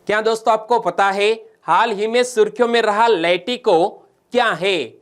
क्या दोस्तों आपको पता है हाल ही में सुर्खियों में रहा लेटिको क्या है?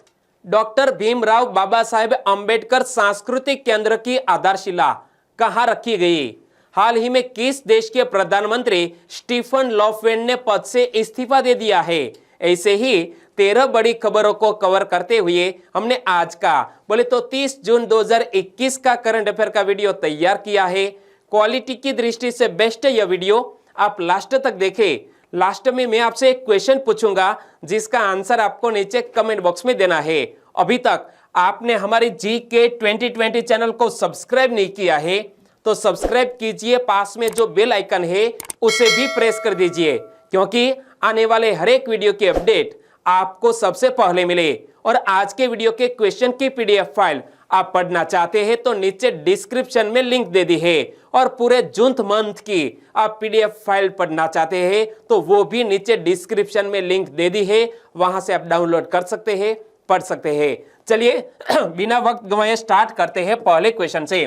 डॉक्टर भीमराव बाबा साहेब अंबेडकर सांस्कृतिक केंद्र की आधारशिला कहां रखी गई? हाल ही में किस देश के प्रधानमंत्री स्टीफन लॉफवेन ने पद से इस्तीफा दे दिया है? ऐसे ही 13 बड़ी खबरों को कवर करते हुए हमने आज का बोले तो 30 जून 2021 का करंट अफेयर का वीडियो तैयार किया है। क्वालिटी की दृष्टि से बेस्ट है यह वीडियो, आप लास्ट तक देखें। लास्ट में मैं आपसे एक क्वेश्चन पूछूंगा जिसका आंसर आपको नीचे कमेंट बॉक्स में देना है। अभी तक आपने हमारी GK 2020 चैनल को सब्सक्राइब नहीं किया है तो सब्सक्राइब कीजिए, पास में जो बेल आइकन है उसे भी प्रेस कर दीजिए, क्योंकि आने वाले हर एक वीडियो की अपडेट आपको सबसे पहले मिले। और आज के वीडियो के क्वेश्चन की PDF फाइल आप पढ़ना चाहते हैं तो नीचे डिस्क्रिप्शन में लिंक दे दी है, और पूरे जून मंथ की आप PDF फाइल पढ़ना चाहते हैं तो वो भी नीचे डिस्क्रिप्शन में लिंक दे दी है, वहां से आप डाउनलोड कर सकते हैं, पढ़ सकते हैं। चलिए बिना वक्त गंवाए स्टार्ट करते हैं पहले क्वेश्चन से।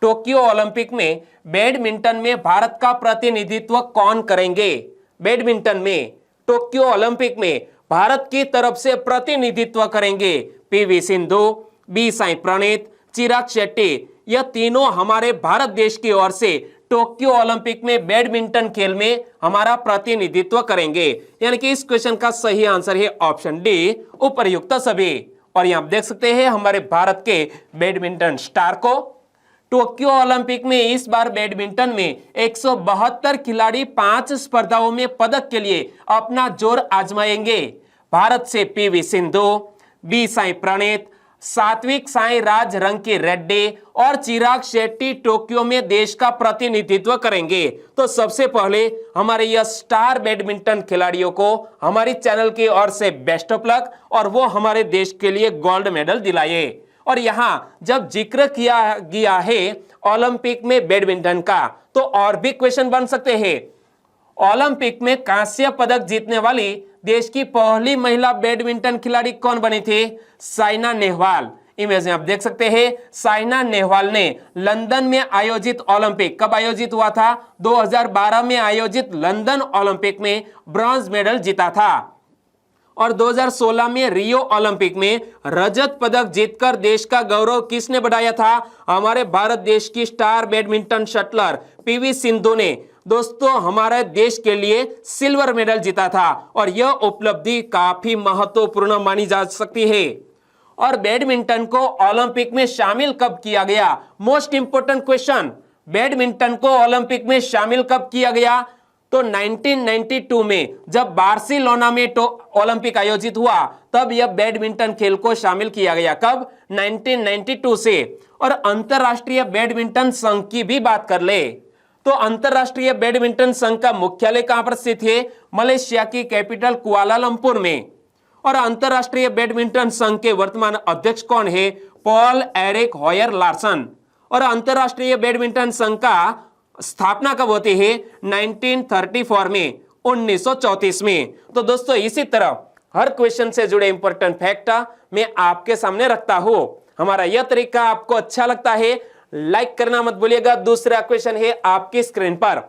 टोक्यो ओलंपिक में बैडमिंटन में भारत का प्रतिनिधित्व कौन करेंगे? बैडमिंटन में टोक्यो ओलंपिक में भारत की तरफ से प्रतिनिधित्व करेंगे PV सिंधु, बी साई प्रणीत, चिराग शेट्टी। यह तीनों हमारे भारत देश की ओर से टोक्यो ओलंपिक में बैडमिंटन खेल में हमारा प्रतिनिधित्व करेंगे। यानी कि इस क्वेश्चन का सही आंसर है ऑप्शन डी, उपर्युक्त सभी। और यहां आप देख सकते हैं हमारे भारत के बैडमिंटन स्टार को। टोक्यो ओलंपिक में इस बार बैडमिंटन में 172 खिलाड़ी 5 स्पर्धाओं में पदक के लिए अपना जोर आजमाएंगे। भारत से PV सिंधु, बी साई प्रणीत, सात्विक साई राज रंकी रेड्डी और चिराग शेट्टी टोक्यो में देश का प्रतिनिधित्व करेंगे। तो सबसे पहले हमारे यह स्टार बैडमिंटन खिलाड़ियों को हमारी चैनल की ओर से बेस्ट ऑफ लक, और वो हमारे देश के लिए गोल्ड मेडल दिलाए। और यहां जब जिक्र किया गया है ओलंपिक में बैडमिंटन का तो और भी क्वेश्चन बन सकते हैं। ओलंपिक में कांस्य पदक जीतने वाली देश की पहली महिला बैडमिंटन खिलाड़ी कौन बनी थी? साइना नेहवाल। इमेज में आप देख सकते हैं साइना नेहवाल ने लंदन में आयोजित ओलंपिक, कब आयोजित हुआ था? 2012 में आयोजित लंदन ओलंपिक में ब्रॉन्ज मेडल जीता था। और 2016 में रियो ओलंपिक में रजत पदक जीतकर देश का गौरव किसने बढ़ाया था? हमारे भारत देश की star badminton shuttler PV Sindhu ने दोस्तों हमारे देश के लिए सिल्वर मेडल जीता था, और यह उपलब्धि काफी महत्वपूर्ण मानी जा सकती है। और बैडमिंटन को ओलंपिक में शामिल कब किया गया? मोस्ट इंपोर्टेंट क्वेश्चन, बैडमिंटन को ओलंपिक में शामिल कब किया गया? तो 1992 में जब बार्सिलोना में ओलंपिक आयोजित हुआ तब यह बैडमिंटन खेल को शामिल किया गया। कब? 1992 से। और अंतरराष्ट्रीय बैडमिंटन संघ की भी बात कर ले तो अंतरराष्ट्रीय बैडमिंटन संघ का मुख्यालय कहां पर स्थित है? मलेशिया की कैपिटल कुआलालंपुर में। और अंतरराष्ट्रीय बैडमिंटन संघ के वर्तमान अध्यक्ष कौन है? Poul Erik Hoyer Larsen. और अंतरराष्ट्रीय बैडमिंटन संघ का स्थापना कब होती है? 1934 में, 1934 में। तो दोस्तों इसी तरह हर क्वेश्चन से जुड़े इंपॉर्टेंट फैक्ट मैं आपके सामने रखता हूं। हमारा यह तरीका आपको अच्छा लगता है लाइक करना मत भूलिएगा। दूसरा क्वेश्चन है आपकी स्क्रीन पर।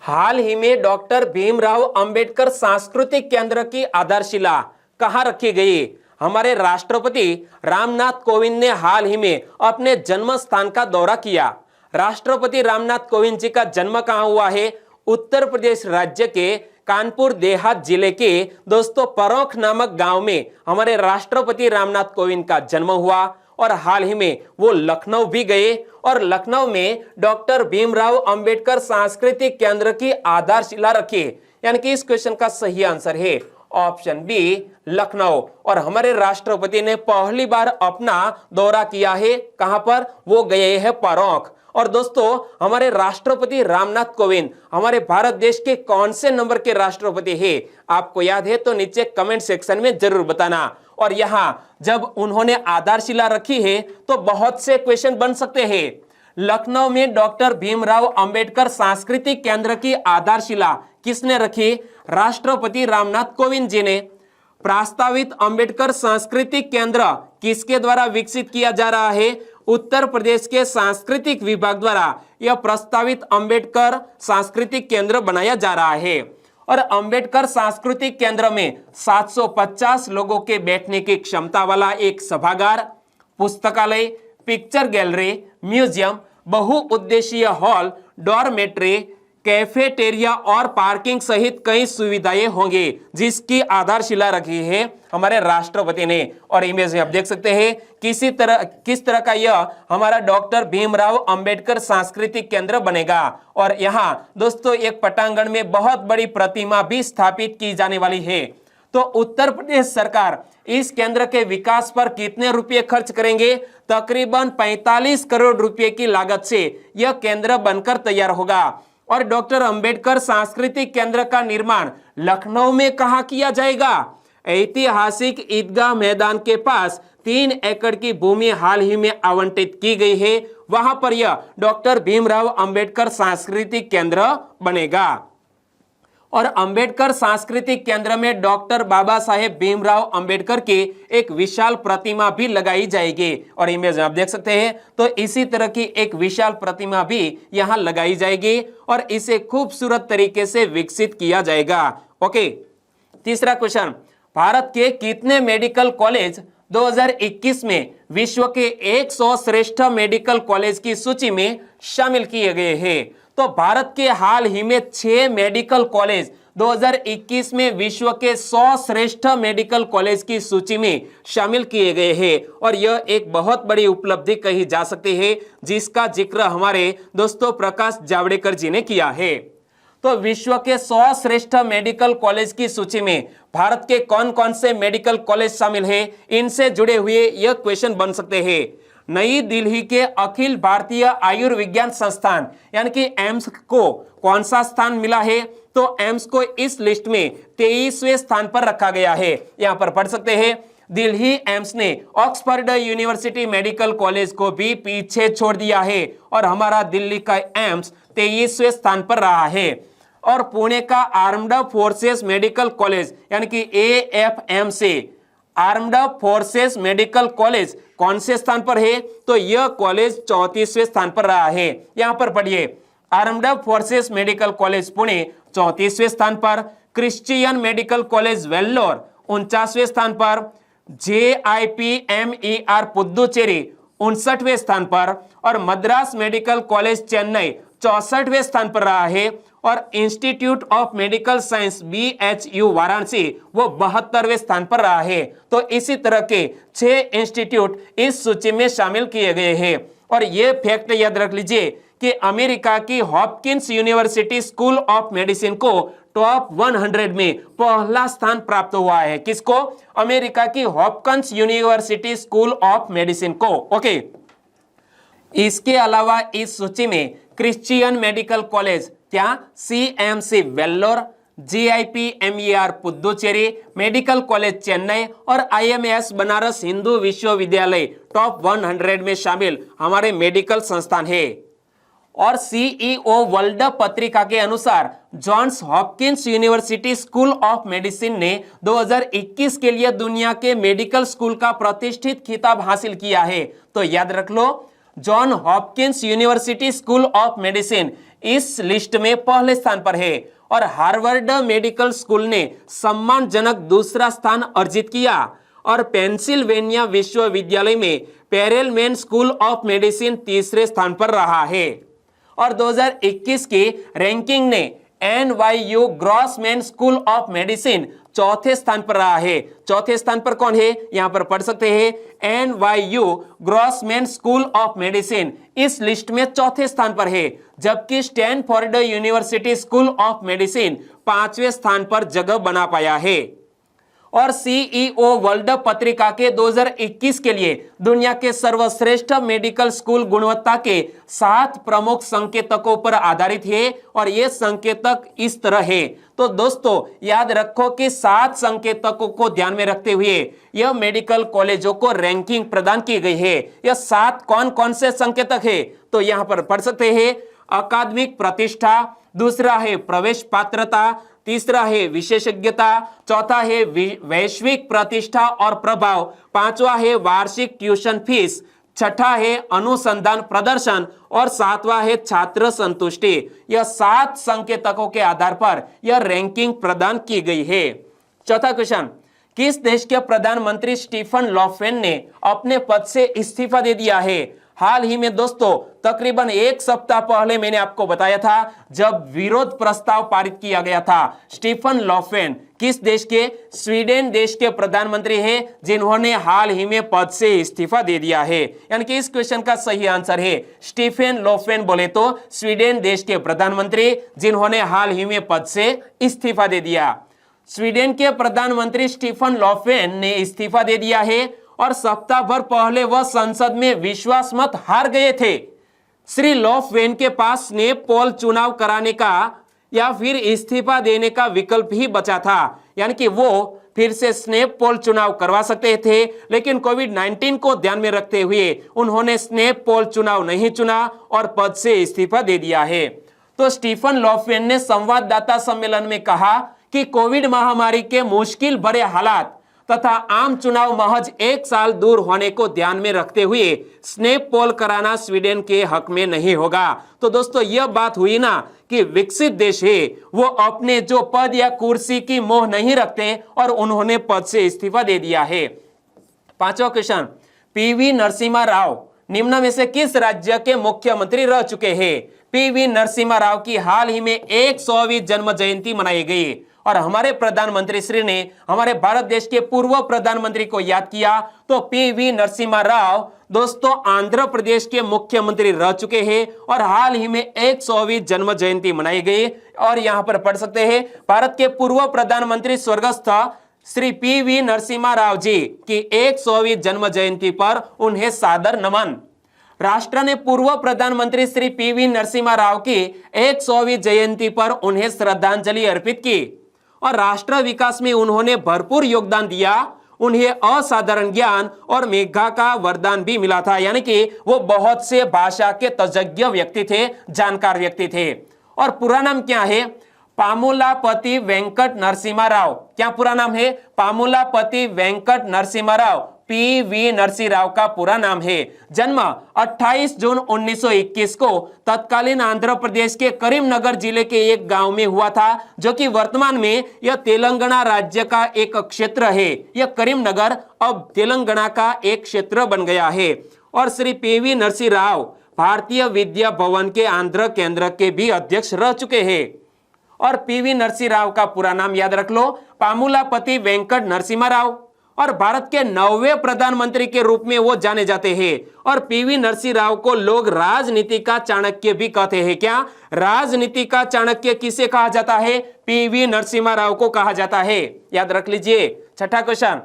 हाल ही में डॉक्टर भीमराव अंबेडकर सांस्कृतिक केंद्र की आधारशिला कहां रखी गई? हमारे राष्ट्रपति रामनाथ कोविंद ने हाल ही में अपने जन्म स्थान का दौरा किया। राष्ट्रपति रामनाथ कोविंद जी का जन्म कहां हुआ है? उत्तर प्रदेश राज्य के कानपुर देहात जिले के दोस्तों परौख नामक गांव में हमारे राष्ट्रपति रामनाथ कोविंद का जन्म हुआ। और हाल ही में वो लखनऊ भी गए और लखनऊ में डॉक्टर भीमराव अंबेडकर सांस्कृतिक केंद्र की आधारशिला रखी। यानी कि इस क्वेश्चन का सही आंसर है ऑप्शन बी, लखनऊ। और हमारे राष्ट्रपति ने पहली बार अपना दौरा किया है, कहां पर? वो गए हैं परौख। और दोस्तों हमारे राष्ट्रपति रामनाथ कोविंद हमारे भारत देश के कौन से नंबर के राष्ट्रपति हैं? आपको याद है तो नीचे कमेंट सेक्शन में जरूर बताना। और यहां जब उन्होंने आधारशिला रखी है तो बहुत से क्वेश्चन बन सकते हैं। लखनऊ में डॉक्टर भीमराव अंबेडकर सांस्कृतिक केंद्र की आधारशिला किसने रखी? राष्ट्रपति रामनाथ कोविंद जी ने। प्रस्तावित अंबेडकर सांस्कृतिक केंद्र किसके द्वारा विकसित किया जा रहा है? उत्तर प्रदेश के सांस्कृतिक विभाग द्वारा यह प्रस्तावित अंबेडकर सांस्कृतिक केंद्र बनाया जा रहा है। और अंबेडकर सांस्कृतिक केंद्र में 750 लोगों के बैठने की क्षमता वाला एक सभागार, पुस्तकालय, पिक्चर गैलरी, म्यूजियम, बहुउद्देशीय हॉल, डॉर्मेट्री, कैफेटेरिया और पार्किंग सहित कई सुविधाएं होंगे, जिसकी आधारशिला रखी है हमारे राष्ट्रपति ने। और इमेज में आप देख सकते हैं किस तरह का यह हमारा डॉक्टर भीमराव अंबेडकर सांस्कृतिक केंद्र बनेगा। और यहाँ दोस्तों एक पटांगण में बहुत बड़ी प्रतिमा भी स्थापित की जाने वाली है। तो उत्तर प्रदेश सरकार इस केंद्र के विकास पर कितने रुपए खर्च करेंगे? तकरीबन 45 करोड़ रुपए की लागत से यह केंद्र बनकर तैयार होगा। और डॉक्टर अंबेडकर सांस्कृतिक केंद्र का निर्माण लखनऊ में कहां किया जाएगा? ऐतिहासिक ईदगाह मैदान के पास 3 एकड़ की भूमि हाल ही में आवंटित की गई है, वहां पर यह डॉक्टर भीमराव अंबेडकर सांस्कृतिक केंद्र बनेगा। और अंबेडकर सांस्कृतिक केंद्र में डॉक्टर बाबा साहेब भीमराव अंबेडकर की एक विशाल प्रतिमा भी लगाई जाएगी। और इमेज में आप देख सकते हैं तो इसी तरह की एक विशाल प्रतिमा भी यहां लगाई जाएगी और इसे खूबसूरत तरीके से विकसित किया जाएगा। ओके, तीसरा क्वेश्चन, भारत के कितने मेडिकल कॉलेज 2021 में विश्व के 100 श्रेष्ठ मेडिकल कॉलेज की सूची में शामिल किए गए हैं? तो भारत के हाल ही में 6 मेडिकल कॉलेज 2021 में विश्व के 100 श्रेष्ठ मेडिकल कॉलेज की सूची में शामिल किए गए हैं। और यह एक बहुत बड़ी उपलब्धि कही जा सकती है, जिसका जिक्र हमारे दोस्तों प्रकाश जावड़ेकर जी ने किया है। तो विश्व के 100 श्रेष्ठ मेडिकल कॉलेज की सूची में भारत के कौन कौन से मेडिकल कॉलेज शामिल है, इनसे जुड़े हुए यह क्वेश्चन बन सकते हैं। नई दिल्ली के अखिल भारतीय आयुर्विज्ञान संस्थान यानी कि एम्स को कौन सा स्थान मिला है? तो एम्स को इस लिस्ट में 23वें स्थान पर रखा गया है। यहां पर पढ़ सकते हैं, दिल्ली एम्स ने ऑक्सफोर्ड यूनिवर्सिटी मेडिकल कॉलेज को भी पीछे छोड़ दिया है और हमारा दिल्ली का एम्स 23वें स्थान पर रहा है। और पुणे का आर्म्ड फोर्सेस मेडिकल कॉलेज यानी कि AFMC armed forces medical college कौन से स्थान पर है? तो यह कॉलेज 34वें स्थान पर रहा है। यहां पर पढ़िए, armed forces medical college Pune 34वें स्थान पर, क्रिश्चियन मेडिकल कॉलेज वेल्लोर 49वें स्थान पर, JIPMER पुदुचेरी 59वें स्थान पर और मद्रास मेडिकल कॉलेज चेन्नई 64वें स्थान पर रहा है। और institute of medical science BHU Varanasi वो 72वें स्थान पर रहा है। तो इसी तरह के 6 इंस्टीट्यूट इस सूची में शामिल किए गए हैं। और ये फैक्ट याद रख लीजिए कि अमेरिका की Hopkins university school of medicine को टॉप 100 में पहला स्थान प्राप्त हुआ है। किसको? अमेरिका की Hopkins university school of medicine को। ओके, इसके अलावा इस सूची में क्रिश्चियन मेडिकल कॉलेज क्या CMC Vellore, JIPMER Puducherry, medical college Chennai और IMS बनारस हिंदू विश्वविद्यालय टॉप 100 में शामिल हमारे मेडिकल संस्थान है। और CEO वर्ल्ड पत्रिका के अनुसार Johns Hopkins university school of Medicine ने 2021 के लिए दुनिया के मेडिकल स्कूल का प्रतिष्ठित खिताब हासिल किया है। तो याद रख लो, John Hopkins university school of medicine इस लिस्ट में पहले स्थान पर है। और हार्वर्ड मेडिकल स्कूल ने सम्मानजनक दूसरा स्थान अर्जित किया। और पेंसिल्वेनिया विश्वविद्यालय में पेरेलमैन स्कूल ऑफ मेडिसिन तीसरे स्थान पर रहा है। और 2021 की रैंकिंग ने NYU Grossman school of medicine चौथे स्थान पर रहा है। चौथे स्थान पर कौन है? यहां पर पढ़ सकते हैं, NYU Grossman school of medicine इस लिस्ट में चौथे स्थान पर है। जबकि Stanford university school of medicine 5वें स्थान पर जगह बना पाया है। और CEO वर्ल्ड पत्रिका के 2021 के लिए दुनिया के सर्वश्रेष्ठ मेडिकल स्कूल गुणवत्ता के 7 प्रमुख संकेतकों पर आधारित है। और ये संकेतक इस तरह है। तो दोस्तों याद रखो कि 7 संकेतकों को ध्यान में रखते हुए यह मेडिकल कॉलेजों को रैंकिंग प्रदान की गई है। यह 7 कौन कौन से संकेतक है? तो यहां पर पढ़ सकते हैं, अकादमिक प्रतिष्ठा, दूसरा है प्रवेश पात्रता, तीसरा है विशेषज्ञता, चौथा है वैश्विक प्रतिष्ठा और प्रभाव, पांचवा है वार्षिक ट्यूशन फीस, छठा है अनुसंधान प्रदर्शन और सातवां है छात्र संतुष्टि। यह 7 संकेतकों के आधार पर यह रैंकिंग प्रदान की गई है। चौथा क्वेश्चन, किस देश के प्रधानमंत्री स्टीफन लॉफवेन ने अपने पद से इस्तीफा दे दिया है? हाल ही में दोस्तों तकरीबन 1 सप्ताह पहले मैंने आपको बताया था जब विरोध प्रस्ताव पारित किया गया था। स्टीफन लॉफवेन किस देश के? स्वीडन देश के प्रधानमंत्री हैं जिन्होंने हाल ही में पद से इस्तीफा दे दिया है। यानी कि इस क्वेश्चन का सही आंसर है स्टीफन लॉफवेन, बोले तो स्वीडन देश के प्रधानमंत्री जिन्होंने हाल ही में पद से इस्तीफा दे दिया। स्वीडन के प्रधानमंत्री स्टीफन लॉफवेन ने इस्तीफा दे दिया है और सप्ताह भर पहले वह संसद में विश्वास मत हार गए थे। श्री लॉफवेन के पास स्नेप पोल चुनाव कराने का या फिर इस्तीफा देने का विकल्प ही बचा था, यानी कि वो फिर से स्नेप पोल चुनाव करवा सकते थे, लेकिन कोविड-19 को ध्यान में रखते हुए उन्होंने स्नेप पोल चुनाव नहीं चुना और पद से इस्तीफा दे दिया है। तो स्टीफन लॉफवेन ने संवाददाता सम्मेलन में कहा कि कोविड महामारी के मुश्किल भरे हालात तथा आम चुनाव महज 1 साल दूर होने को ध्यान में रखते हुए स्नेप पोल कराना स्वीडन के हक में नहीं होगा। तो दोस्तों यह बात हुई ना कि विकसित देश है वो अपने जो पद या कुर्सी की मोह नहीं रखते और उन्होंने पद से इस्तीफा दे दिया है। पांचवा क्वेश्चन, पीवी नरसिम्हा राव निम्न में से किस राज्य के मुख्यमंत्री रह चुके हैं? पीवी नरसिम्हा राव की हाल ही में 100वीं जन्म जयंती मनाई गई और हमारे प्रधानमंत्री श्री ने हमारे भारत देश के पूर्व प्रधानमंत्री को याद किया। तो पीवी नरसिम्हा राव दोस्तों आंध्र प्रदेश के मुख्यमंत्री रह चुके हैं और हाल ही में 100वीं जन्म जयंती मनाई गई। और यहां पर पढ़ सकते हैं भारत के पूर्व प्रधानमंत्री स्वर्गस्थ श्री पीवी नरसिम्हा राव जी की 100वीं जन्म जयंती पर उन्हें सादर नमन। राष्ट्र ने पूर्व प्रधानमंत्री श्री पीवी नरसिम्हा राव की 100वीं जयंती पर उन्हें श्रद्धांजलि अर्पित की और राष्ट्र विकास में उन्होंने भरपूर योगदान दिया। उन्हें असाधारण ज्ञान और मेघा का वरदान भी मिला था, यानी कि वो बहुत से भाषा के तज्ञ व्यक्ति थे, जानकार व्यक्ति थे। और पूरा नाम क्या है? पामुलापति वेंकट नरसिम्हा राव। क्या पूरा नाम है? पामुलापति वेंकट नरसिम्हा राव, पीवी नरसिम्हा राव का पूरा नाम है। जन्म 28 जून 1921 को तत्कालीन आंध्र प्रदेश के करीमनगर जिले के एक गांव में हुआ था, जो कि वर्तमान में यह तेलंगाना राज्य का एक क्षेत्र है। यह करीमनगर अब तेलंगाना का एक क्षेत्र बन गया है। और श्री पीवी नरसिम्हा राव भारतीय विद्या भवन के आंध्र केंद्र के भी अध्यक्ष रह चुके हैं। और पीवी नरसिम्हा राव का पूरा नाम याद रख लो, पामुलापति वेंकट नरसिम्हा राव। और भारत के 9वें प्रधानमंत्री के रूप में वो जाने जाते हैं। और पीवी नरसिम्हा राव को लोग राजनीति का चाणक्य भी कहते हैं। क्या राजनीति का चाणक्य किसे कहा जाता है? पीवी नरसिम्हा राव को कहा जाता है, याद रख लीजिए। छठा क्वेश्चन,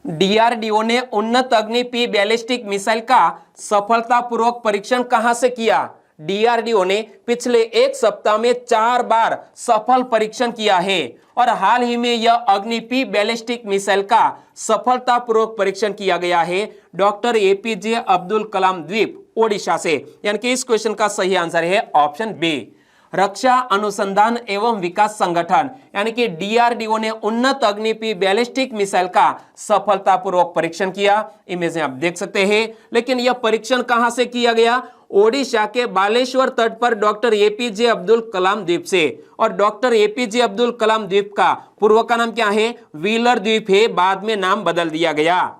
डीआरडीओ ने उन्नत अग्नि पी बैलिस्टिक मिसाइल का सफलतापूर्वक परीक्षण कहां से किया? डीआरडीओ ने पिछले 1 सप्ताह में 4 बार सफल परीक्षण किया है और हाल ही में यह अग्नि पी बैलिस्टिक मिसाइल का सफलतापूर्वक परीक्षण किया गया है डॉक्टर एपीजे अब्दुल कलाम द्वीप, ओडिशा से। यानी कि इस क्वेश्चन का सही आंसर है ऑप्शन बी। रक्षा अनुसंधान एवं विकास संगठन यानी कि डीआरडीओ ने उन्नत अग्नि पी बैलिस्टिक मिसाइल का सफलतापूर्वक परीक्षण किया। इमेज में आप देख सकते हैं। लेकिन यह परीक्षण कहां से किया गया? ओडिशा के बालेश्वर तट पर डॉक्टर एपीजे अब्दुल कलाम द्वीप से। और डॉक्टर एपीजे अब्दुल कलाम द्वीप का पूर्व का नाम क्या है? व्हीलर द्वीप है, बाद में नाम बदल दिया गया।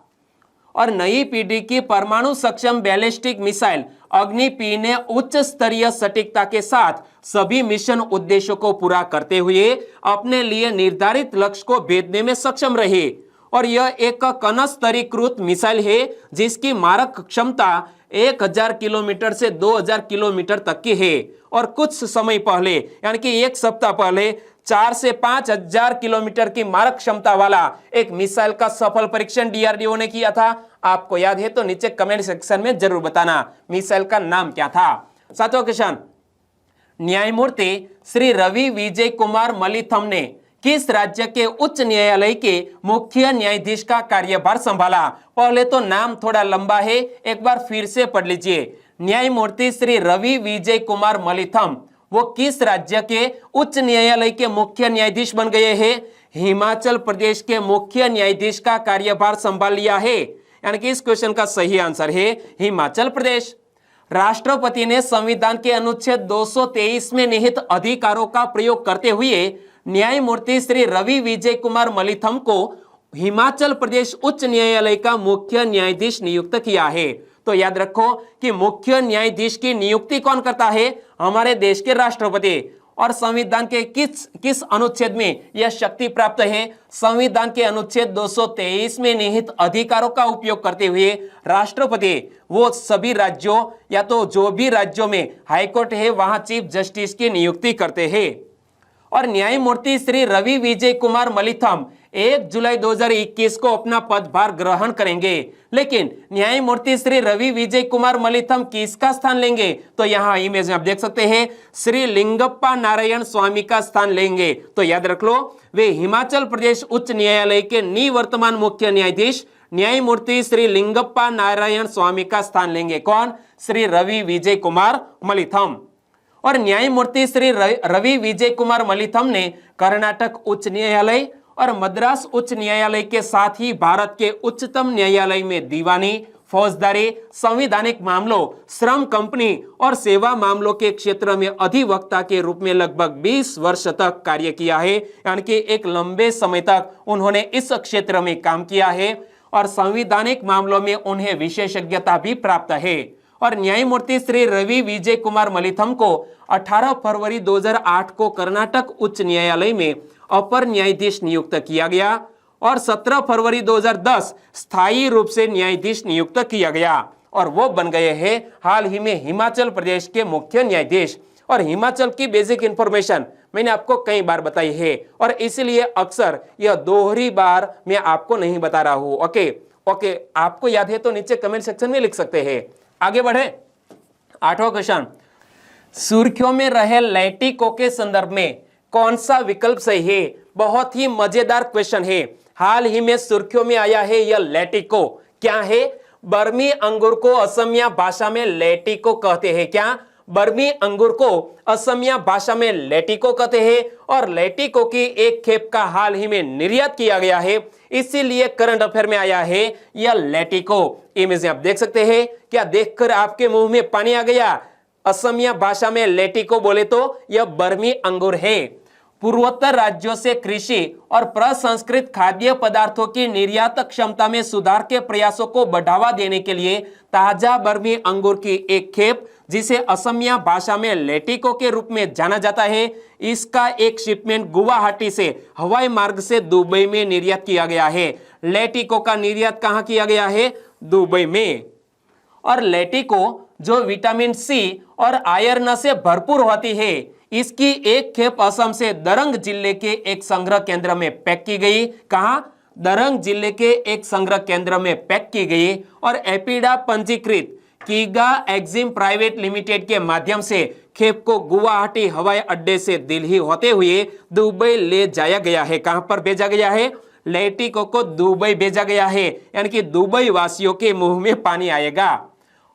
और नई पीढ़ी की परमाणु सक्षम बैलिस्टिक मिसाइल अग्नि पी ने उच्च स्तरीय सटीकता के साथ सभी मिशन उद्देश्यों को पूरा करते हुए अपने लिए निर्धारित लक्ष्य को भेदने में सक्षम रहे। और यह एक कनस्तरीकृत मिसाइल है जिसकी मारक क्षमता 1000 किलोमीटर से 2000 किलोमीटर तक की है। और कुछ समय पहले यानी कि 1 सप्ताह पहले 4 से 5000 किलोमीटर की मारक क्षमता वाला एक मिसाइल का सफल परीक्षण डीआरडीओ ने किया था। आपको याद है तो नीचे कमेंट सेक्शन में जरूर बताना मिसाइल का नाम क्या था। 7वां क्वेश्चन, न्यायमूर्ति श्री रवि विजय कुमार मलिथम ने किस राज्य के उच्च न्यायालय के मुख्य न्यायाधीश का कार्यभार संभाला? पहले तो नाम थोड़ा लंबा है, एक बार फिर से पढ़ लीजिए। न्यायमूर्ति श्री रवि विजय कुमार मलिथम वो किस राज्य के उच्च न्यायालय के मुख्य न्यायाधीश बन गए हैं? हिमाचल प्रदेश के मुख्य न्यायाधीश का कार्यभार संभाल लिया है। यानी कि इस क्वेश्चन का सही आंसर है हिमाचल प्रदेश। राष्ट्रपति ने संविधान के अनुच्छेद 223 में निहित अधिकारों का प्रयोग करते हुए न्यायमूर्ति श्री रवि विजय कुमार मलिथम को हिमाचल प्रदेश उच्च न्यायालय का मुख्य न्यायाधीश नियुक्त किया है। तो याद रखो कि मुख्य न्यायाधीश की नियुक्ति कौन करता है? हमारे देश के राष्ट्रपति। और संविधान के किस अनुच्छेद में यह शक्ति प्राप्त है? संविधान के अनुच्छेद 223 में निहित अधिकारों का उपयोग करते हुए राष्ट्रपति वो सभी राज्यों या तो जो भी राज्यों में हाईकोर्ट है वहां चीफ जस्टिस की नियुक्ति करते हैं। और न्यायमूर्ति श्री रवि विजय कुमार मलिथम 1 जुलाई 2021 को अपना पदभार ग्रहण करेंगे। लेकिन न्यायमूर्ति श्री रवि विजय कुमार मलिथम किसका स्थान लेंगे? तो यहाँ इमेज में आप देख सकते हैं श्री लिंगप्पा नारायण स्वामी का स्थान लेंगे। तो याद रख लो, वे हिमाचल प्रदेश उच्च न्यायालय के निवर्तमान मुख्य न्यायाधीश न्यायमूर्ति श्री लिंगप्पा नारायण स्वामी का स्थान लेंगे। कौन? श्री रवि विजय कुमार मलिथम। और न्यायमूर्ति श्री रवि विजय कुमार मलिथम ने कर्नाटक उच्च न्यायालय और मद्रास उच्च न्यायालय के साथ ही भारत के उच्चतम न्यायालय में दीवानी, फौजदारी, संवैधानिक मामलों, श्रम, कंपनी और सेवा मामलों के क्षेत्र में अधिवक्ता के रूप में लगभग 20 वर्ष तक कार्य किया है। यानी कि एक लंबे समय तक उन्होंने इस क्षेत्र में काम किया है और संवैधानिक मामलों में उन्हें विशेषज्ञता भी प्राप्त है। और न्यायमूर्ति श्री रवि विजय कुमार मलिथम को 18 फरवरी 2008 को कर्नाटक उच्च न्यायालय में अपर न्यायाधीश नियुक्त किया गया और 17 फरवरी 2010 स्थायी रूप से न्यायाधीश नियुक्त किया गया और वो बन गए हैं हाल ही में हिमाचल प्रदेश के मुख्य न्यायाधीश। और हिमाचल की बेसिक इंफॉर्मेशन मैंने आपको कई बार बताई है और इसलिए अक्सर यह दोहरी बार मैं आपको नहीं बता रहा हूं। ओके, आपको याद है तो नीचे कमेंट सेक्शन में लिख सकते हैं। आगे बढ़े, 8वां क्वेश्चन, सुर्खियों में रहे लेटिको के संदर्भ में कौन सा विकल्प सही है? बहुत ही मजेदार क्वेश्चन है। हाल ही में सुर्खियों में आया है यह लेटिको। क्या है? बर्मी अंगूर को असमिया भाषा में लेटिको कहते हैं। क्या? बर्मी अंगूर को असमिया भाषा में लेटिको कहते हैं और लेटिको की एक खेप का हाल ही में निर्यात किया गया है, इसीलिए करंट अफेयर में आया है यह लेटिको। इमेज आप देख सकते हैं। क्या देखकर आपके मुंह में पानी आ गया? असमिया भाषा में लेटिको बोले तो यह बर्मी अंगूर है। पूर्वोत्तर राज्यों से कृषि और प्रसंस्कृत खाद्य पदार्थों की निर्यात क्षमता में सुधार के प्रयासों को बढ़ावा देने के लिए ताजा बर्मी अंगूर की एक खेप, जिसे असमिया भाषा में लेटिको के रूप में जाना जाता है, इसका एक शिपमेंट गुवाहाटी से हवाई मार्ग से दुबई में निर्यात किया गया है। लेटिको का निर्यात कहां किया गया है? दुबई में। और लेटिको जो विटामिन सी और आयरन से भरपूर होती है, इसकी एक खेप असम से दरंग जिले के एक संग्रह केंद्र में पैक की गई। कहां? दरंग जिले के एक संग्रह केंद्र में पैक की गई और एपिडा पंजीकृत कीगा एक्जिम प्राइवेट लिमिटेड के माध्यम से खेप को गुवाहाटी हवाई अड्डे से दिल्ली होते हुए दुबई ले जाया गया है। कहां पर भेजा गया है? लेटिको को दुबई भेजा गया है, यानी कि दुबई वासियों के मुंह में पानी आएगा।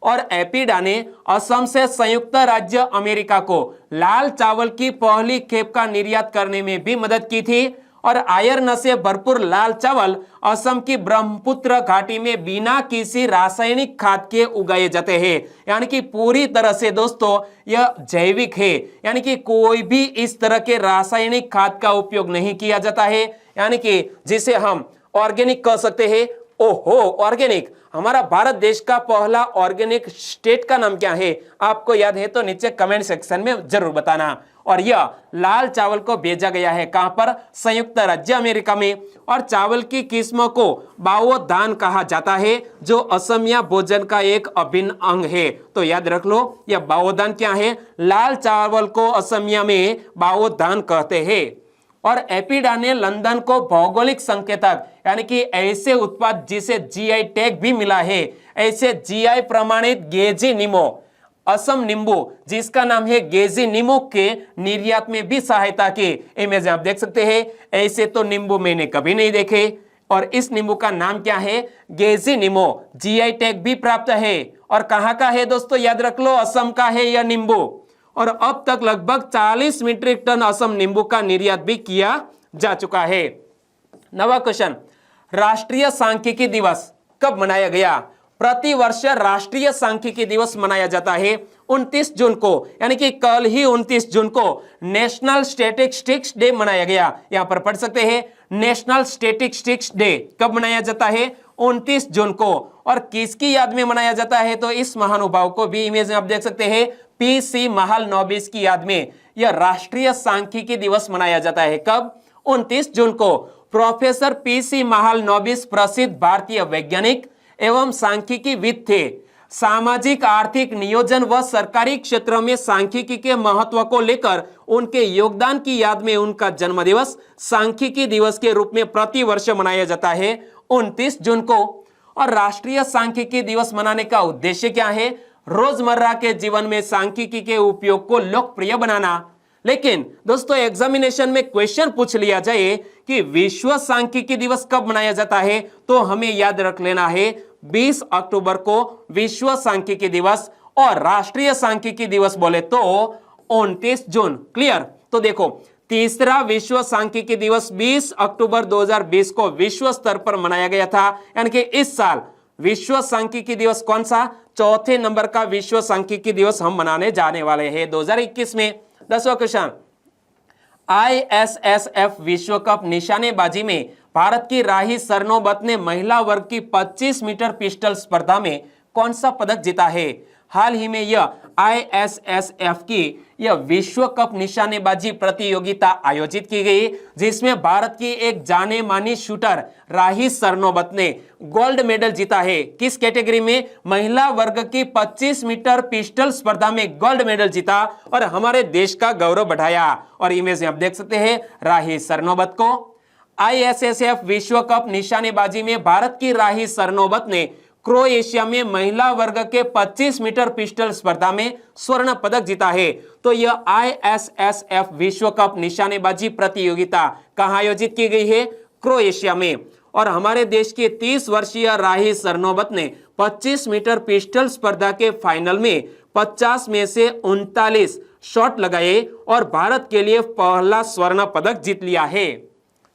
और एपिडा ने असम से संयुक्त राज्य अमेरिका को लाल चावल की पहली खेप का निर्यात करने में भी मदद की थी। और आयरन से भरपूर लाल चावल असम की ब्रह्मपुत्र घाटी में बिना किसी रासायनिक खाद के उगाए जाते हैं, यानी कि पूरी तरह से दोस्तों यह जैविक है, यानी कि कोई भी इस तरह के रासायनिक खाद का उपयोग नहीं किया जाता है, यानी कि जिसे हम ऑर्गेनिक कह सकते हैं। ओहो, ऑर्गेनिक। हमारा भारत देश का पहला ऑर्गेनिक स्टेट का नाम क्या है? आपको याद है तो नीचे कमेंट सेक्शन में जरूर बताना। और यह लाल चावल को भेजा गया है कहां पर? संयुक्त राज्य अमेरिका में। और चावल की किस्मों को बाओ धान कहा जाता है, जो असमिया भोजन का एक अभिन्न अंग है। तो याद रख लो, यह बाओ धान क्या है? लाल चावल को असमिया में बाओ धान कहते हैं। और एपिडा ने लंदन को भौगोलिक संकेतक, यानी कि ऐसे उत्पाद जिसे जीआई टैग भी मिला है, ऐसे जीआई प्रमाणित गेजी नीमो, असम नींबू जिसका नाम है गेजी नीमो, के निर्यात में भी सहायता की। इमेज आप देख सकते हैं। ऐसे तो नींबू मैंने कभी नहीं देखे और इस नींबू का नाम क्या है? गेजी नीमो। जीआई टैग भी प्राप्त है और कहां का है दोस्तों? याद रख लो, असम का है यह नींबू। और अब तक लगभग 40 मीट्रिक टन असम नींबू का निर्यात भी किया जा चुका है। 9वां क्वेश्चन, राष्ट्रीय सांख्यिकी दिवस कब मनाया गया? प्रति वर्ष राष्ट्रीय सांख्यिकी दिवस मनाया जाता है 29 जून को, यानी कि कल ही 29 जून को नेशनल स्टैटिस्टिक्स डे मनाया गया। यहां पर पढ़ सकते हैं नेशनल स्टैटिस्टिक्स डे कब मनाया जाता है? 29 जून को। और किसकी याद में मनाया जाता है? तो इस महानुभाव को भी इमेज में आप देख सकते हैं, पीसी महालनोबिस की याद में यह राष्ट्रीय सांख्यिकी दिवस मनाया जाता है। कब? 29 जून को। प्रोफेसर पीसी महालनोबिस प्रसिद्ध भारतीय वैज्ञानिक एवं सांख्यिकीविद थे। सामाजिक आर्थिक नियोजन व सरकारी क्षेत्र में सांख्यिकी के महत्व को लेकर उनके योगदान की याद में उनका जन्मदिवस सांख्यिकी दिवस के रूप में प्रति वर्ष मनाया जाता है 29 जून को। और राष्ट्रीय सांख्यिकी दिवस मनाने का उद्देश्य क्या है? रोजमर्रा के जीवन में सांख्यिकी के उपयोग को लोकप्रिय बनाना। लेकिन दोस्तों एग्जामिनेशन में क्वेश्चन पूछ लिया जाए कि विश्व सांख्यिकी दिवस कब मनाया जाता है, तो हमें याद रख लेना है 20 अक्टूबर को विश्व सांख्यिकी दिवस, और राष्ट्रीय सांख्यिकी दिवस बोले तो 29 जून। क्लियर? तो देखो तीसरा विश्व सांख्यिकी दिवस 20 अक्टूबर 2020 को विश्व स्तर पर मनाया गया था, यानी कि इस साल विश्व सांख्यिकी दिवस कौन सा? चौथे नंबर का विश्व सांख्यिकी दिवस हम मनाने जाने वाले हैं 2021 में। 10वां क्वेश्चन, ISSF विश्व कप निशानेबाजी में भारत की राही सरनोबत ने महिला वर्ग की 25 मीटर पिस्टल स्पर्धा में कौन सा पदक जीता है? हाल ही में यह ISSF की यह विश्व कप निशानेबाजी प्रतियोगिता आयोजित की गई, जिसमें भारत की एक जाने मानी शूटर राही सरनोबत ने गोल्ड मेडल जीता है। किस कैटेगरी में? महिला वर्ग की 25 मीटर पिस्टल स्पर्धा में गोल्ड मेडल जीता और हमारे देश का गौरव बढ़ाया। और इमेज में आप देख सकते हैं राही सरनोबत को। ISSF विश्व कप निशानेबाजी में भारत की राही सरनोबत ने क्रोएशिया में महिला वर्ग के 25 मीटर पिस्टल स्पर्धा में स्वर्ण पदक जीता है। तो यह ISSF विश्व कप निशानेबाजी प्रतियोगिता कहां आयोजित की गई है? क्रोएशिया में। और हमारे देश की 30 वर्षीय राही सरनोबत ने 25 मीटर पिस्टल स्पर्धा के फाइनल में 50 में से 39 शॉट लगाए और भारत के लिए पहला स्वर्ण पदक जीत लिया है।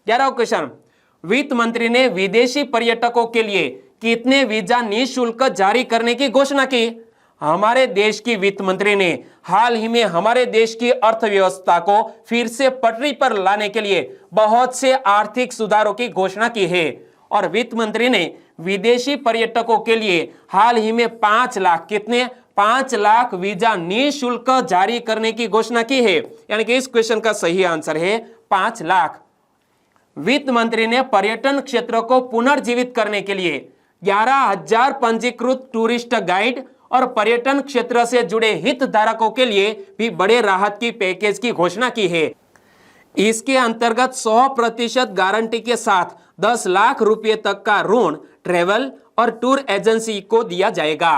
11वां क्वेश्चन, वित्त मंत्री ने विदेशी पर्यटकों के लिए कितने वीजा निःशुल्क जारी करने की घोषणा की? हमारे देश की वित्त मंत्री ने हाल ही में हमारे देश की अर्थव्यवस्था को फिर से पटरी पर लाने के लिए बहुत से आर्थिक सुधारों की घोषणा की है। और वित्त मंत्री ने विदेशी पर्यटकों के लिए हाल ही में 5 लाख कितने 5 लाख वीजा निःशुल्क जारी करने की घोषणा की है, यानी कि इस क्वेश्चन का सही आंसर है 5 लाख। वित्त मंत्री ने पर्यटन क्षेत्र को पुनर्जीवित करने के लिए 11,000 पंजीकृत टूरिस्ट गाइड और पर्यटन क्षेत्र से जुड़े हितधारकों के लिए भी बड़े राहत की पैकेज की घोषणा की है। इसके अंतर्गत 100% गारंटी के साथ 10 लाख रुपए तक का ऋण ट्रेवल और टूर एजेंसी को दिया जाएगा।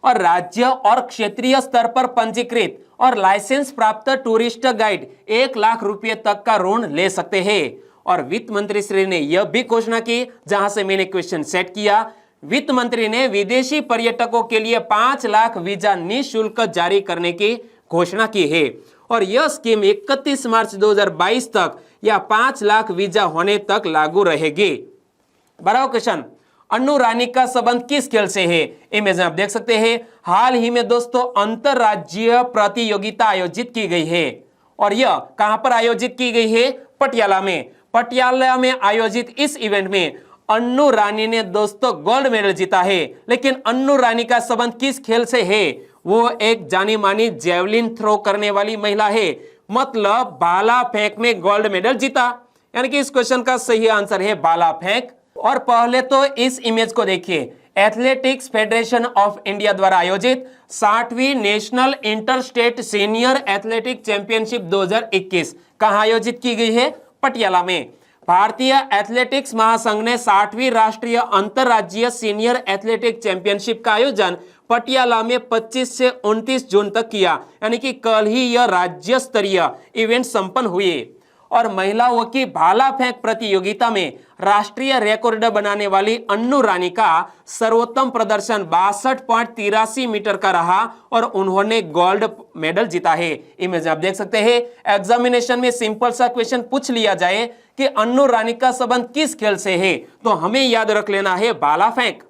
और राज्य और क्षेत्रीय स्तर पर पंजीकृत और लाइसेंस प्राप्त टूरिस्ट गाइड 1 लाख रुपए तक का ऋण ले सकते हैं। और वित्त मंत्री श्री ने यह भी घोषणा की, जहां से मैंने क्वेश्चन सेट किया, वित्त मंत्री ने विदेशी पर्यटकों के लिए 5 लाख वीजा निःशुल्क जारी करने की घोषणा की है। और यह स्कीम 31 मार्च 2022 तक या 5 लाख वीजा होने तक लागू रहेगी। 12वां क्वेश्चन, अन्नू रानी का संबंध किस खेल से है? इमेज में आप देख सकते हैं। हाल ही में दोस्तों अंतरराज्यीय प्रतियोगिता आयोजित की गई है। और यह कहां पर आयोजित की गई है? पटियाला में। पटियाला में आयोजित इस इवेंट में अन्नू रानी ने दोस्तों गोल्ड मेडल जीता है। लेकिन अन्नू रानी का संबंध किस खेल से है? वो एक जानी मानी जेवलिन थ्रो करने वाली महिला है, मतलब भाला फेंक में गोल्ड मेडल जीता, यानी कि इस क्वेश्चन का सही आंसर है भाला फेंक। और पहले तो इस इमेज को देखिए, एथलेटिक्स फेडरेशन ऑफ इंडिया द्वारा आयोजित 60वीं national inter state senior athletic championship 2021 कहां आयोजित की गई है? पटियाला में। भारतीय एथलेटिक्स महासंघ ने 60वीं राष्ट्रीय अंतरराज्यीय सीनियर एथलेटिक चैंपियनशिप का आयोजन पटियाला में 25 से 29 जून तक किया, यानी कि कल ही यह राज्य स्तरीय इवेंट संपन्न हुए। और महिलाओं की भाला फेंक प्रतियोगिता में राष्ट्रीय रिकॉर्ड बनाने वाली अन्नू रानी का सर्वोत्तम प्रदर्शन 62.83 मीटर का रहा और उन्होंने गोल्ड मेडल जीता है। इमेज आप देख सकते हैं। एग्जामिनेशन में सिंपल सा क्वेश्चन पूछ लिया जाए कि अन्नू रानी का संबंध किस खेल से है, तो हमें याद रख लेना है भाला फेंक।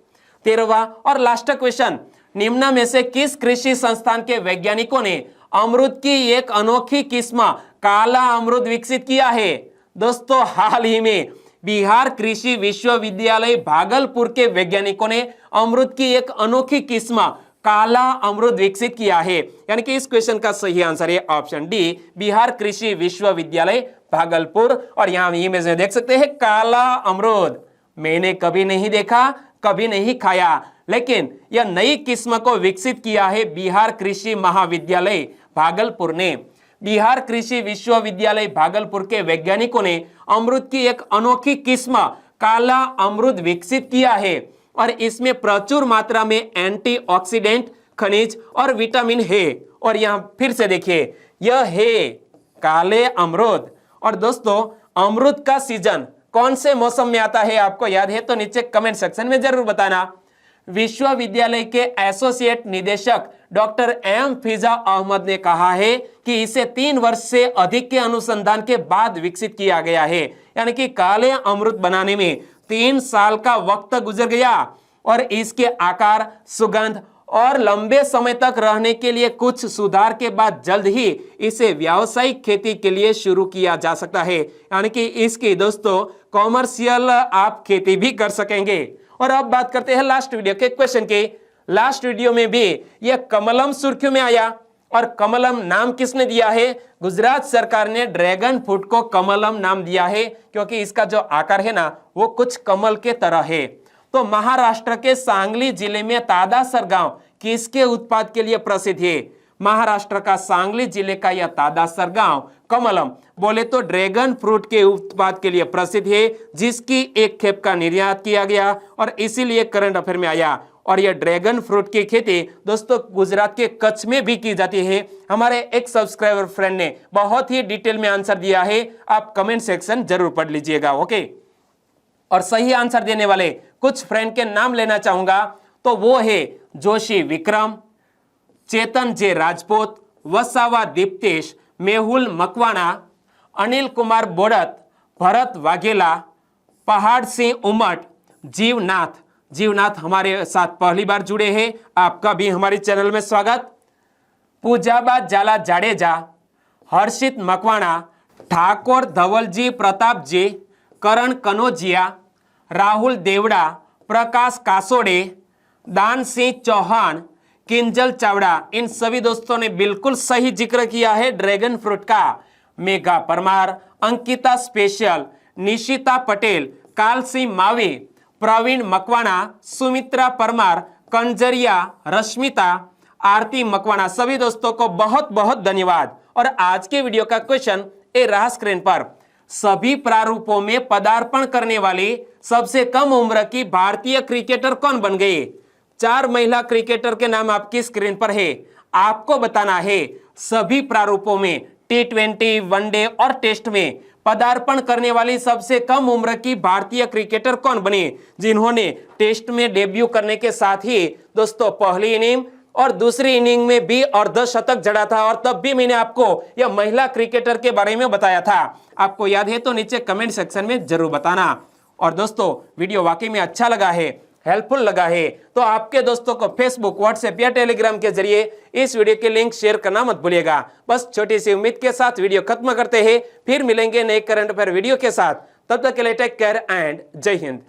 13वां और लास्ट क्वेश्चन, निम्न में से किस कृषि संस्थान के वैज्ञानिकों ने अमरूद की एक अनोखी किस्म काला अमरूद विकसित किया है? दोस्तों, हाल ही में बिहार कृषि विश्वविद्यालय भागलपुर के वैज्ञानिकों ने अमरूद की एक अनोखी किस्म काला अमरूद विकसित किया है। यानी कि इस क्वेश्चन का सही आंसर है ऑप्शन डी, बिहार कृषि विश्वविद्यालय भागलपुर। और यहां इमेज में देख सकते हैं काला अमरूद। मैंने कभी नहीं देखा, कभी नहीं खाया, लेकिन यह नई किस्म को विकसित किया है बिहार कृषि महाविद्यालय भागलपुर ने। बिहार कृषि विश्वविद्यालय भागलपुर के वैज्ञानिकों ने अमरूद की एक अनोखी किस्म काला अमरूद विकसित किया है और इसमें प्रचुर मात्रा में एंटीऑक्सीडेंट, खनिज और विटामिन है। और यहां फिर से देखिए, यह है काले अमरूद। और दोस्तों, अमरूद का सीजन कौन से मौसम में आता है, आपको याद है तो नीचे कमेंट सेक्शन में जरूर बताना। विश्वविद्यालय के एसोसिएट निदेशक डॉक्टर एम फिजा अहमद ने कहा है कि इसे 3 वर्ष से अधिक के अनुसंधान के बाद विकसित किया गया है। यानी कि काले अमरूद बनाने में 3 साल का वक्त गुजर गया और इसके आकार, सुगंध और लंबे समय तक रहने के लिए कुछ सुधार के बाद जल्द ही इसे व्यावसायिक खेती के लिए शुरू किया जा सकता है। यानी कि इसकी दोस्तों कॉमर्शियल आप खेती भी कर सकेंगे। और अब बात करते हैं लास्ट वीडियो के क्वेश्चन की। लास्ट वीडियो में भी यह कमलम सुर्खियों में आया और कमलम नाम किसने दिया है? गुजरात सरकार ने ड्रैगन फ्रूट को कमलम नाम दिया है क्योंकि इसका जो आकार है ना वो कुछ कमल के तरह है। तो महाराष्ट्र के सांगली जिले में तादासर गांव किसके उत्पाद के लिए प्रसिद्ध है? महाराष्ट्र का सांगली जिले का यह तादासर गांव कमलम बोले तो ड्रैगन फ्रूट के उत्पाद के लिए प्रसिद्ध है, जिसकी एक खेप का निर्यात किया गया और इसीलिए करंट अफेयर में आया। और यह ड्रैगन फ्रूट की खेती दोस्तों गुजरात के कच्छ में भी की जाती है। हमारे एक सब्सक्राइबर फ्रेंड ने बहुत ही डिटेल में आंसर दिया है, आप कमेंट सेक्शन जरूर पढ़ लीजिएगा, ओके। और सही आंसर देने वाले कुछ फ्रेंड के नाम लेना चाहूंगा, तो वो है जोशी विक्रम, चेतन जे राजपूत, वसावा दीप्तेश, मेहुल मकवाना, अनिल कुमार बोड़त, भरत वाघेला, पहाड़ सिंह उमट, जीवनाथ हमारे साथ पहली बार जुड़े हैं, आपका भी हमारे चैनल में स्वागत। पूजाबा जाला जाडेजा, हर्षित मकवाना, ठाकुर धवलजी प्रताप जी, करण कनोजिया, राहुल देवड़ा, प्रकाश कासोड़े, दान सिंह चौहान, किंजल चावड़ा, इन सभी दोस्तों ने बिल्कुल सही जिक्र किया है ड्रैगन फ्रूट का। मेघा परमार, अंकिता स्पेशल, निशिता पटेल, काल सिंह मावी, प्रवीण मकवाना, सुमित्रा परमार, कंजरिया, रश्मिता, आरती मकवाना, सभी दोस्तों को बहुत बहुत धन्यवाद। और आज के वीडियो का क्वेश्चन ए रहा स्क्रीन पर, सभी प्रारूपों में पदार्पण करने वाली सबसे कम उम्र की भारतीय क्रिकेटर कौन बन गई? 4 महिला क्रिकेटर के नाम आपकी स्क्रीन पर है, आपको बताना है सभी प्रारूपों में T20, वनडे और टेस्ट में पदार्पण करने वाली सबसे कम उम्र की भारतीय क्रिकेटर कौन बने, जिन्होंने टेस्ट में डेब्यू करने के साथ ही दोस्तों पहली इनिंग और दूसरी इनिंग में भी अर्धशतक जड़ा था। और तब भी मैंने आपको यह महिला क्रिकेटर के बारे में बताया था, आपको याद है तो नीचे कमेंट सेक्शन में जरूर बताना। और दोस्तों वीडियो वाकई में अच्छा लगा है, हेल्पफुल लगा है, तो आपके दोस्तों को फेसबुक, व्हाट्सएप या टेलीग्राम के जरिए इस वीडियो के लिंक शेयर करना मत भूलिएगा। बस छोटी सी उम्मीद के साथ वीडियो खत्म करते हैं, फिर मिलेंगे नए करंट अफेयर वीडियो के साथ। तब तक के लिए टेक केयर एंड जय हिंद।